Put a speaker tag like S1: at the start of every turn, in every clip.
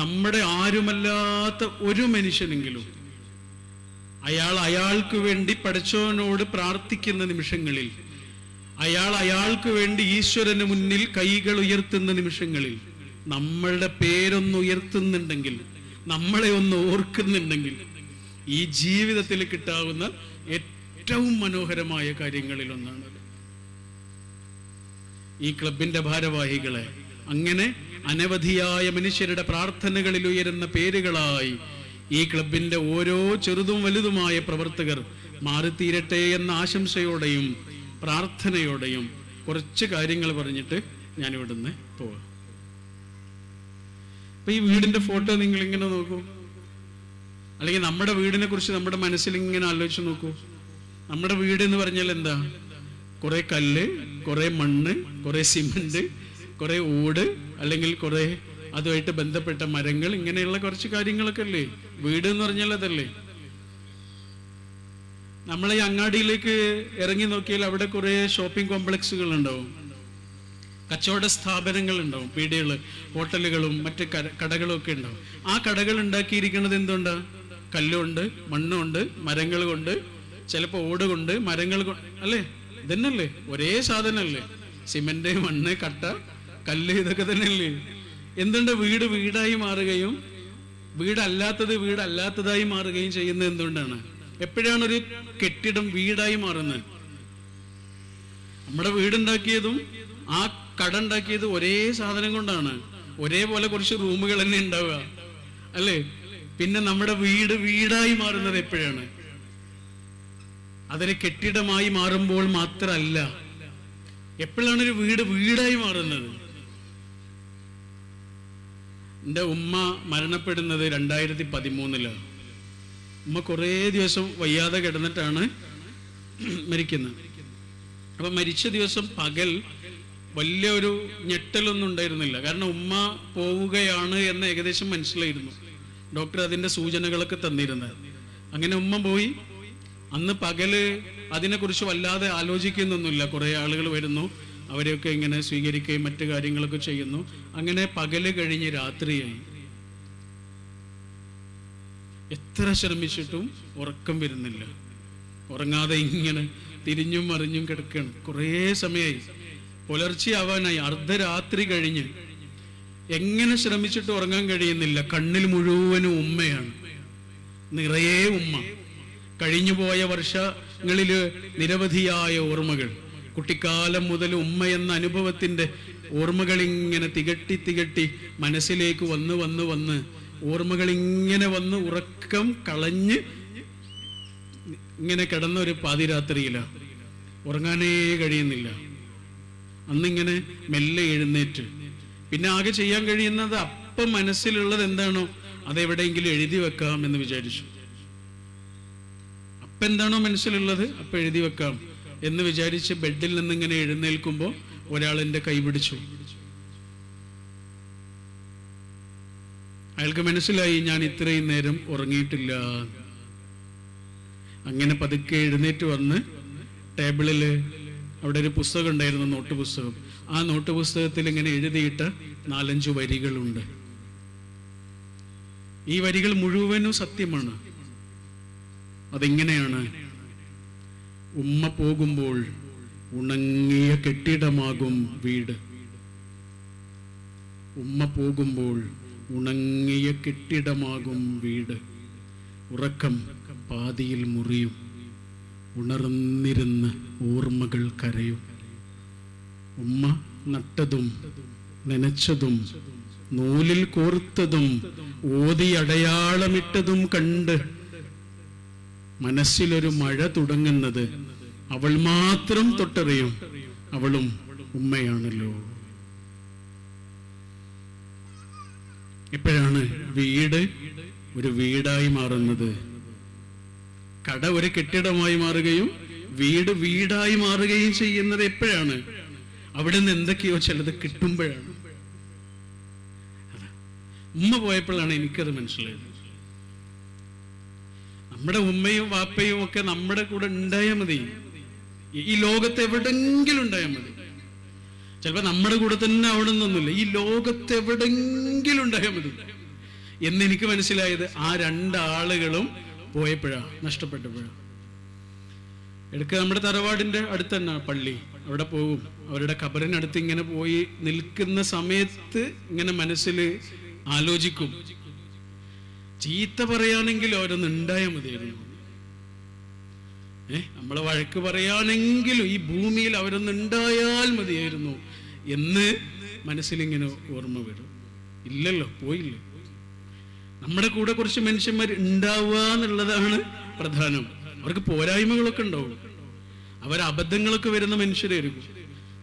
S1: നമ്മുടെ ആരുമല്ലാത്ത ഒരു മനുഷ്യനെങ്കിലും അയാൾക്ക് വേണ്ടി പടച്ചവനോട് പ്രാർത്ഥിക്കുന്ന നിമിഷങ്ങളിൽ, അയാൾക്ക് വേണ്ടി ഈശ്വരന് മുന്നിൽ കൈകൾ ഉയർത്തുന്ന നിമിഷങ്ങളിൽ നമ്മളുടെ പേരൊന്ന് ഉയർത്തുന്നുണ്ടെങ്കിൽ, നമ്മളെ ഒന്ന് ഓർക്കുന്നുണ്ടെങ്കിൽ, ഈ ജീവിതത്തിൽ കിട്ടാവുന്ന ഏറ്റവും മനോഹരമായ കാര്യങ്ങളിൽ ഒന്നാണ്. ഈ ക്ലബിന്റെ ഭാരവാഹികളെ അങ്ങനെ അനവധിയായ മനുഷ്യരുടെ പ്രാർത്ഥനകളിൽ ഉയരുന്ന പേരുകളായി ഈ ക്ലബിന്റെ ഓരോ ചെറുതും വലുതുമായ പ്രവർത്തകർ മാറിത്തീരട്ടെ എന്ന ആശംസയോടെയും പ്രാർത്ഥനയോടെയും കുറച്ച് കാര്യങ്ങൾ പറഞ്ഞിട്ട് ഞാൻ ഇവിടുന്ന് പോവാം. അപ്പൊ ഈ വീടിന്റെ ഫോട്ടോ നിങ്ങൾ ഇങ്ങനെ നോക്കൂ, അല്ലെങ്കിൽ നമ്മുടെ വീടിനെ കുറിച്ച് നമ്മുടെ മനസ്സിൽ ഇങ്ങനെ ആലോചിച്ച് നോക്കൂ. നമ്മുടെ വീട് എന്ന് പറഞ്ഞാൽ എന്താ? കുറെ കല്ല്, കുറെ മണ്ണ്, കുറെ സിമന്റ്, കുറെ ഓട്, അല്ലെങ്കിൽ കുറെ അതുമായിട്ട് ബന്ധപ്പെട്ട മരങ്ങൾ, ഇങ്ങനെയുള്ള കുറച്ച് കാര്യങ്ങളൊക്കെ അല്ലേ വീട് എന്ന് പറഞ്ഞാൽ? അതല്ലേ. നമ്മളെ ഈ അങ്ങാടിയിലേക്ക് ഇറങ്ങി നോക്കിയാൽ അവിടെ കുറെ ഷോപ്പിംഗ് കോംപ്ലക്സുകൾ ഉണ്ടാവും, കച്ചവട സ്ഥാപനങ്ങൾ ഉണ്ടാവും, പീടികൾ, ഹോട്ടലുകളും മറ്റ് കടകളും ഒക്കെ ഉണ്ടാവും. ആ കടകൾ ഉണ്ടാക്കിയിരിക്കുന്നത് എന്തുകൊണ്ടാ? കല്ലുണ്ട്, മണ്ണുണ്ട്, മരങ്ങൾ കൊണ്ട്, ചിലപ്പോൾ ഓട് കൊണ്ട്, മരങ്ങൾ കൊണ്ട്, അല്ലേ? ഇതന്നല്ലേ, ഒരേ സാധനമല്ലേ? സിമന്റ്, മണ്ണ്, കട്ട, കല്ല്, ഇതൊക്കെ തന്നെയല്ലേ? എന്തുകൊണ്ട് വീട് വീടായി മാറുകയും വീടല്ലാത്തത് വീടല്ലാത്തതായി മാറുകയും ചെയ്യുന്നത് എന്തുകൊണ്ടാണ്? എപ്പോഴാണ് ഒരു കെട്ടിടം വീടായി മാറുന്നത്? നമ്മുടെ വീടുണ്ടാക്കിയതും ആ കട ഉണ്ടാക്കിയതും ഒരേ സാധനം കൊണ്ടാണ്. ഒരേപോലെ കുറച്ച് റൂമുകൾ തന്നെ ഉണ്ടാവുക, അല്ലേ? പിന്നെ നമ്മുടെ വീട് വീടായി മാറുന്നത് എപ്പോഴാണ്? അതൊരു കെട്ടിടമായി മാറുമ്പോൾ മാത്രമല്ല. എപ്പോഴാണ് ഒരു വീട് വീടായി മാറുന്നത്? എൻ്റെ ഉമ്മ മരണപ്പെടുന്നത് 2013. ഉമ്മ കുറേ ദിവസം വയ്യാതെ കിടന്നിട്ടാണ് മരിക്കുന്നത്. അപ്പൊ മരിച്ച ദിവസം പകൽ വലിയ ഒരു ഞെട്ടലൊന്നും ഉണ്ടായിരുന്നില്ല. കാരണം ഉമ്മ പോവുകയാണ് എന്ന് ഏകദേശം മനസ്സിലായിരുന്നു. ഡോക്ടർ അതിൻ്റെ സൂചനകളൊക്കെ തന്നിരുന്നത്. അങ്ങനെ ഉമ്മ പോയി. അന്ന് പകല് അതിനെക്കുറിച്ച് വല്ലാതെ ആലോചിക്കുന്നൊന്നുമില്ല. കുറേ ആളുകൾ വരുന്നു, അവരെയൊക്കെ ഇങ്ങനെ സ്വീകരിക്കുകയും മറ്റു കാര്യങ്ങളൊക്കെ ചെയ്യുന്നു. അങ്ങനെ പകല് കഴിഞ്ഞ് രാത്രിയായി. എത്ര ശ്രമിച്ചിട്ടും ഉറക്കം വരുന്നില്ല. ഉറങ്ങാതെ ഇങ്ങനെ തിരിഞ്ഞും മറിഞ്ഞും കിടക്കുകയാണ്. കുറേ സമയമായി, പുലർച്ചെ ആവാനായി, അർദ്ധരാത്രി കഴിഞ്ഞ്. എങ്ങനെ ശ്രമിച്ചിട്ട് ഉറങ്ങാൻ കഴിയുന്നില്ല. കണ്ണിൽ മുഴുവനും ഉമ്മയാണ്, നിറയെ ഉമ്മ. കഴിഞ്ഞുപോയ വർഷങ്ങളില് നിരവധിയായ ഓർമ്മകൾ, കുട്ടിക്കാലം മുതൽ ഉമ്മ എന്ന അനുഭവത്തിന്റെ ഓർമ്മകൾ ഇങ്ങനെ തികട്ടി മനസ്സിലേക്ക് വന്ന് ഓർമ്മകൾ ഇങ്ങനെ വന്ന് ഉറക്കം കളഞ്ഞ് ഇങ്ങനെ കിടന്ന ഒരു പാതിരാത്രിയില. ഉറങ്ങാനേ കഴിയുന്നില്ല. അന്നിങ്ങനെ മെല്ലെ എഴുന്നേറ്റ്. പിന്നെ ആകെ ചെയ്യാൻ കഴിയുന്നത് അപ്പം മനസ്സിലുള്ളത് എന്താണോ അതെവിടെയെങ്കിലും എഴുതി വെക്കാം എന്ന് വിചാരിച്ചു. അപ്പം എന്താണോ മനസ്സിലുള്ളത് അപ്പം എഴുതി വെക്കാം എന്ന് വിചാരിച്ച് ബെഡിൽ നിന്ന് ഇങ്ങനെ എഴുന്നേൽക്കുമ്പോൾ ഒരാൾ എൻ്റെ കൈ പിടിച്ചു. അയാൾക്ക് മനസ്സിലായി ഞാൻ ഇത്രയും നേരം ഉറങ്ങിയിട്ടില്ല. അങ്ങനെ പതുക്കെ എഴുന്നേറ്റ് വന്ന് ടേബിളിൽ അവിടെ ഒരു പുസ്തകം ഉണ്ടായിരുന്നു, നോട്ട് പുസ്തകം. ആ നോട്ട് പുസ്തകത്തിൽ ഇങ്ങനെ എഴുതിയിട്ട 4-5 വരികളുണ്ട്. ഈ വരികൾ മുഴുവനും സത്യമാണ്. അതിങ്ങനെയാണ്: ഉമ്മ പോകുമ്പോൾ ഉണങ്ങിയ കെട്ടിടമാകും വീട്. ഉമ്മ പോകുമ്പോൾ ഉണങ്ങിയ കെട്ടിടമാകും വീട്. ഉറക്കം പാതിയിൽ മുറിയും. ഉണർന്നിരുന്ന് ഓർമ്മകൾ കരയും. ഉമ്മ നട്ടതും നനച്ചതും നൂലിൽ കോർത്തതും ഓതി അടയാളമിട്ടതും കണ്ട് മനസ്സിലൊരു മഴ തുടങ്ങുന്നത് അവൾ മാത്രം തൊട്ടറിയും. അവളും ഉമ്മയാണല്ലോ. എപ്പോഴാണ് വീട് ഒരു വീടായി മാറുന്നത്? കട ഒരു കെട്ടിടമായി മാറുകയും വീട് വീടായി മാറുകയും ചെയ്യുന്നത് എപ്പോഴാണ്? അവിടെ നിന്ന് എന്തൊക്കെയോ ചിലത് കിട്ടുമ്പോഴാണ്. ഉമ്മ പോയപ്പോഴാണ് എനിക്കത് മനസ്സിലായത്. നമ്മുടെ ഉമ്മയും വാപ്പയും ഒക്കെ നമ്മുടെ കൂടെ ഉണ്ടായാൽ മതി. ഈ ലോകത്ത് എവിടെങ്കിലും ഉണ്ടായാൽ മതി. ചിലപ്പോൾ നമ്മുടെ കൂടെ തന്നെ അവിടെ നിന്നൊന്നുമില്ല, ഈ ലോകത്ത് എവിടെങ്കിലും ഉണ്ടായാൽ മതി. എന്നെനിക്ക് മനസ്സിലായത് ആ രണ്ടാളുകളും പോയപ്പോഴാണ്, നഷ്ടപ്പെട്ടപ്പോഴാണ്. എടുക്കുക, നമ്മുടെ തറവാടിന്റെ അടുത്ത് തന്നെ പള്ളി, അവിടെ പോകും. അവരുടെ ഖബറിനടുത്ത് ഇങ്ങനെ പോയി നിൽക്കുന്ന സമയത്ത് ഇങ്ങനെ മനസ്സിൽ ആലോചിക്കും, ചീത്ത പറയാനെങ്കിലും അവരൊന്നും ഉണ്ടായാൽ മതിയായിരുന്നു, നമ്മളെ വഴക്ക് പറയാനെങ്കിലും ഈ ഭൂമിയിൽ അവരൊന്നും ഉണ്ടായാൽ മതിയായിരുന്നു എന്ന് മനസ്സിലിങ്ങനെ ഓർമ്മ വരും. ഇല്ലല്ലോ, പോയില്ല. നമ്മുടെ കൂടെ കുറച്ച് മനുഷ്യന്മാർ ഉണ്ടാവുക എന്നുള്ളതാണ് പ്രധാനം. അവർക്ക് പോരായ്മകളൊക്കെ ഉണ്ടാവും, അവർ അബദ്ധങ്ങളൊക്കെ വരുന്ന മനുഷ്യരായിരിക്കും,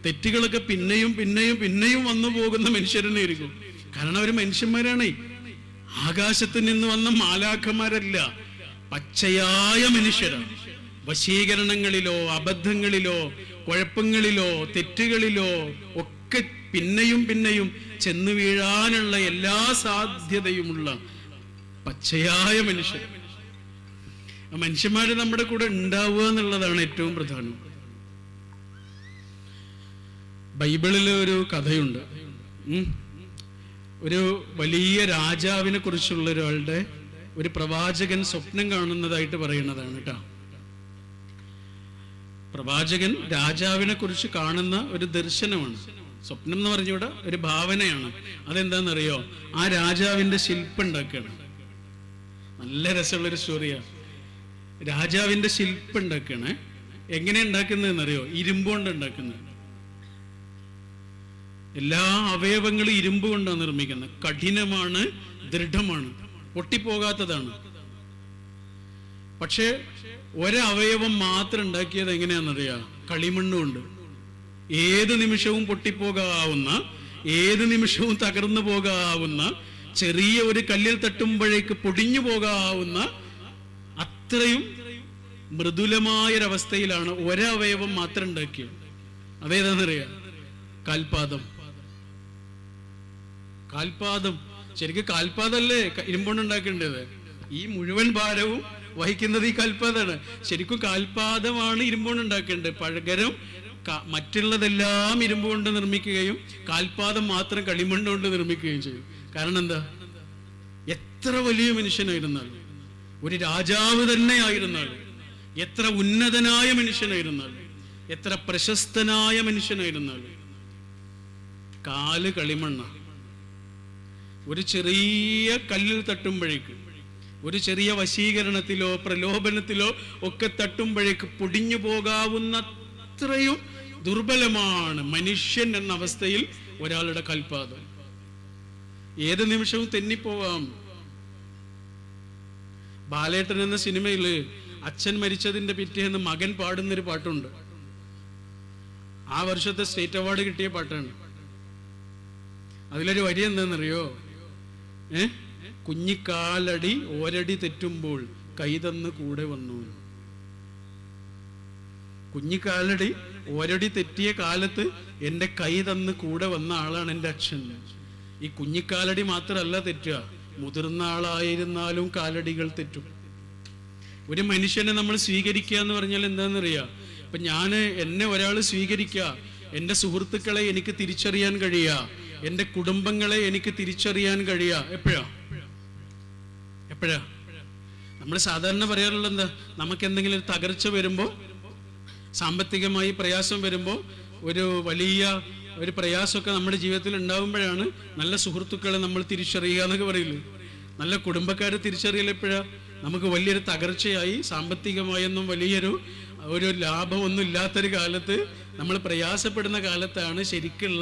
S1: തെറ്റുകളൊക്കെ പിന്നെയും പിന്നെയും പിന്നെയും വന്നു പോകുന്ന മനുഷ്യരനായിരിക്കും. കാരണം അവർ മനുഷ്യന്മാരാണ്, ആകാശത്ത് നിന്ന് വന്ന മാലാഖമാരല്ല, പച്ചയായ മനുഷ്യരാണ്. വശീകരണങ്ങളിലോ അബദ്ധങ്ങളിലോ കുഴപ്പങ്ങളിലോ തെറ്റുകളിലോ ഒക്കെ പിന്നെയും പിന്നെയും ചെന്നു വീഴാനുള്ള എല്ലാ സാധ്യതയുമുള്ള പച്ചയായ മനുഷ്യർ. മനുഷ്യന്മാര് നമ്മുടെ കൂടെ ഉണ്ടാവുക എന്നുള്ളതാണ് ഏറ്റവും പ്രധാനം. ബൈബിളിൽ ഒരു കഥയുണ്ട്. ഒരു വലിയ രാജാവിനെ കുറിച്ചുള്ള ഒരാളുടെ ഒരു പ്രവാചകൻ സ്വപ്നം കാണുന്നതായിട്ട് പറയുന്നതാണ് കേട്ടോ. പ്രവാചകൻ രാജാവിനെ കുറിച്ച് കാണുന്ന ഒരു ദർശനമാണ്. സ്വപ്നം എന്ന് പറഞ്ഞൂടെ, ഒരു ഭാവനയാണ്. അതെന്താണെന്നറിയോ? ആ രാജാവിന്റെ ശില്പം ഉണ്ടാക്കുകയാണ്. നല്ല രസമുള്ളൊരു സ്റ്റോറിയാണ്. രാജാവിന്റെ ശില്പം ഉണ്ടാക്കുകയാണ്. എങ്ങനെ ഉണ്ടാക്കുന്നതെന്നറിയോ? ഇരുമ്പ് കൊണ്ട് ഉണ്ടാക്കുന്നത്. എല്ലാ അവയവങ്ങളും ഇരുമ്പ് കൊണ്ടാണ് നിർമ്മിക്കുന്നത്. കഠിനമാണ്, ദൃഢമാണ്, പൊട്ടിപ്പോകാത്തതാണ്. പക്ഷെ ഒരവയവം മാത്രം ഉണ്ടാക്കിയത് എങ്ങനെയാണെന്നറിയാ? കളിമണ്ണുകൊണ്ട്. ഏത് നിമിഷവും പൊട്ടിപ്പോകാവുന്ന, ഏത് നിമിഷവും തകർന്നു പോകാവുന്ന, ചെറിയ ഒരു കല്ലിൽ തട്ടുമ്പോഴേക്ക് പൊടിഞ്ഞു പോകാവുന്ന അത്രയും മൃദുലമായൊരവസ്ഥയിലാണ് ഒരവയവം മാത്രം ഉണ്ടാക്കിയത്. അതേതാണെന്നറിയാം? കാൽപാദം. കാൽപാദം ശരിക്കും കാൽപാദല്ലേ ഇരുമ്പോണ്ട് ഉണ്ടാക്കേണ്ടത്. ഈ മുഴുവൻ ഭാരവും വഹിക്കുന്നത് ഈ കാൽപാദമാണ്. ശരിക്കും കാൽപാദമാണ് ഇരുമ്പോണ്ട് ഉണ്ടാക്കേണ്ടത്. പകരം മറ്റുള്ളതെല്ലാം ഇരുമ്പ് കൊണ്ട് നിർമ്മിക്കുകയും കാൽപാദം മാത്രം കളിമണ്ണ് കൊണ്ട് നിർമ്മിക്കുകയും ചെയ്യും. കാരണം എന്താ? എത്ര വലിയ മനുഷ്യനായിരുന്നാലും, ഒരു രാജാവ് തന്നെ ആയിരുന്നാലും, എത്ര ഉന്നതനായ മനുഷ്യനായിരുന്നാലും, എത്ര പ്രശസ്തനായ മനുഷ്യനായിരുന്നാലും, കാല് കളിമണ്ണ. ഒരു ചെറിയ കല്ലിൽ തട്ടുമ്പോഴേക്ക്, ഒരു ചെറിയ വശീകരണത്തിലോ പ്രലോഭനത്തിലോ ഒക്കെ തട്ടുമ്പോഴേക്ക് പൊടിഞ്ഞു പോകാവുന്ന അത്രയും ദുർബലമാണ് മനുഷ്യൻ എന്ന അവസ്ഥയിൽ ഒരാളുടെ കാൽപാദം. ഏത് നിമിഷവും തെന്നിപ്പോവാം. ബാലേട്ടൻ എന്ന സിനിമയിൽ അച്ഛൻ മരിച്ചതിന്റെ പിറ്റേന്ന് മകൻ പാടുന്നൊരു പാട്ടുണ്ട്. ആ വർഷത്തെ സ്റ്റേറ്റ് അവാർഡ് കിട്ടിയ പാട്ടാണ്. അതിലൊരു വരി എന്താണെന്നറിയോ? കുഞ്ഞിക്കാലടി ഓരടി തെറ്റുമ്പോൾ കൈതന്ന് കൂടെ വന്നു. കുഞ്ഞിക്കാലടി ഒരടി തെറ്റിയ കാലത്ത് എൻ്റെ കൈ തന്ന് കൂടെ വന്ന ആളാണ് എൻ്റെ അച്ഛൻ. ഈ കുഞ്ഞിക്കാലടി മാത്രമല്ല തെറ്റുക, മുതിർന്ന ആളായിരുന്നാലും കാലടികൾ തെറ്റും. ഒരു മനുഷ്യനെ നമ്മൾ സ്വീകരിക്കുക എന്ന് പറഞ്ഞാൽ എന്താണെന്നറിയാം? ഇപ്പൊ എന്നെ ഒരാൾ സ്വീകരിക്കുക, എൻ്റെ സുഹൃത്തുക്കളെ എനിക്ക് തിരിച്ചറിയാൻ കഴിയുക, എൻ്റെ കുടുംബങ്ങളെ എനിക്ക് തിരിച്ചറിയാൻ കഴിയുക എപ്പോഴാ? നമ്മൾ സാധാരണ പറയാറുള്ളത് എന്താ? നമുക്ക് എന്തെങ്കിലും ഒരു തകർച്ച വരുമ്പോൾ, സാമ്പത്തികമായി പ്രയാസം വരുമ്പോൾ, ഒരു വലിയ ഒരു പ്രയാസമൊക്കെ നമ്മുടെ ജീവിതത്തിൽ ഉണ്ടാകുമ്പോഴാണ് നല്ല സുഹൃത്തുക്കളെ നമ്മൾ തിരിച്ചറിയുക എന്നൊക്കെ പറയില്ലേ. നല്ല കുടുംബക്കാരെ തിരിച്ചറിയൽ എപ്പോഴാണ്? നമുക്ക് വലിയൊരു തകർച്ചയായി, സാമ്പത്തികമായൊന്നും ഒരു ലാഭമൊന്നും ഇല്ലാത്തൊരു കാലത്ത്, നമ്മൾ പ്രയാസപ്പെടുന്ന കാലത്താണ് ശരിക്കുള്ള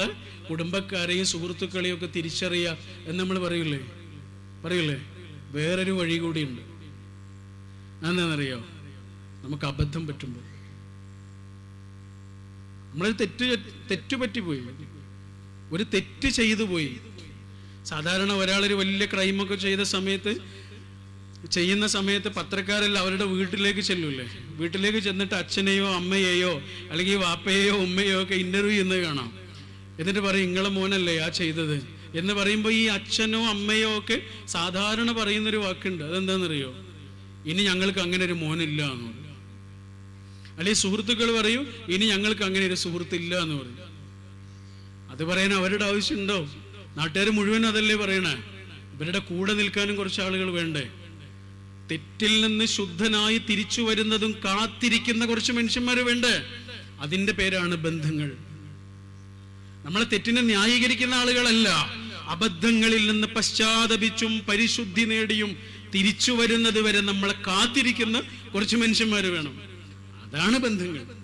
S1: കുടുംബക്കാരെയും സുഹൃത്തുക്കളെയും ഒക്കെ തിരിച്ചറിയുക എന്ന് നമ്മൾ പറയില്ലേ. വേറൊരു വഴി കൂടിയുണ്ട്. എന്താണെന്നറിയോ? നമുക്ക് അബദ്ധം പറ്റുമ്പോൾ, നമ്മളൊരു തെറ്റ് പറ്റിപ്പോയി, ഒരു തെറ്റ് ചെയ്തു പോയി. സാധാരണ ഒരാളൊരു വലിയ ക്രൈമൊക്കെ ചെയ്യുന്ന സമയത്ത് പത്രക്കാരെല്ലാം അവരുടെ വീട്ടിലേക്ക് ചെല്ലൂല്ലേ. വീട്ടിലേക്ക് ചെന്നിട്ട് അച്ഛനെയോ അമ്മയെയോ അല്ലെങ്കിൽ വാപ്പയെയോ ഉമ്മയെയോ ഒക്കെ ഇന്റർവ്യൂ ചെയ്യുന്നത് കാണാം. എന്നിട്ട് പറയും, ഇങ്ങളെ മോനല്ലേ ആ ചെയ്തത് എന്ന് പറയുമ്പോൾ ഈ അച്ഛനോ അമ്മയോ ഒക്കെ സാധാരണ പറയുന്നൊരു വാക്കുണ്ട്. അതെന്താണെന്നറിയോ? ഇനി ഞങ്ങൾക്ക് അങ്ങനെ ഒരു മോനില്ല എന്ന് പറയും. അല്ലെങ്കിൽ സുഹൃത്തുക്കൾ പറയും, ഇനി ഞങ്ങൾക്ക് അങ്ങനെ ഒരു സുഹൃത്തില്ല എന്ന് പറയും. അത് പറയാൻ അവരുടെ ആവശ്യമുണ്ടോ? നാട്ടുകാർ മുഴുവൻ അതല്ലേ പറയണേ. ഇവരുടെ കൂടെ നിൽക്കാനും കുറച്ച് ആളുകൾ വേണ്ടേ? തെറ്റിൽ നിന്ന് ശുദ്ധനായി തിരിച്ചു വരുന്നതും കാത്തിരിക്കുന്ന കുറച്ച് മനുഷ്യന്മാർ വേണ്ടേ? അതിന്റെ പേരാണ് ബന്ധങ്ങൾ. നമ്മളെ തെറ്റിനെ ന്യായീകരിക്കുന്ന ആളുകളല്ല, അബദ്ധങ്ങളിൽ നിന്ന് പശ്ചാത്തപിച്ചും പരിശുദ്ധി നേടിയും തിരിച്ചു വരുന്നത് വരെ നമ്മളെ കാത്തിരിക്കുന്ന കുറച്ച് മനുഷ്യന്മാർ വേണം. അതാണ് ബന്ധങ്ങൾ.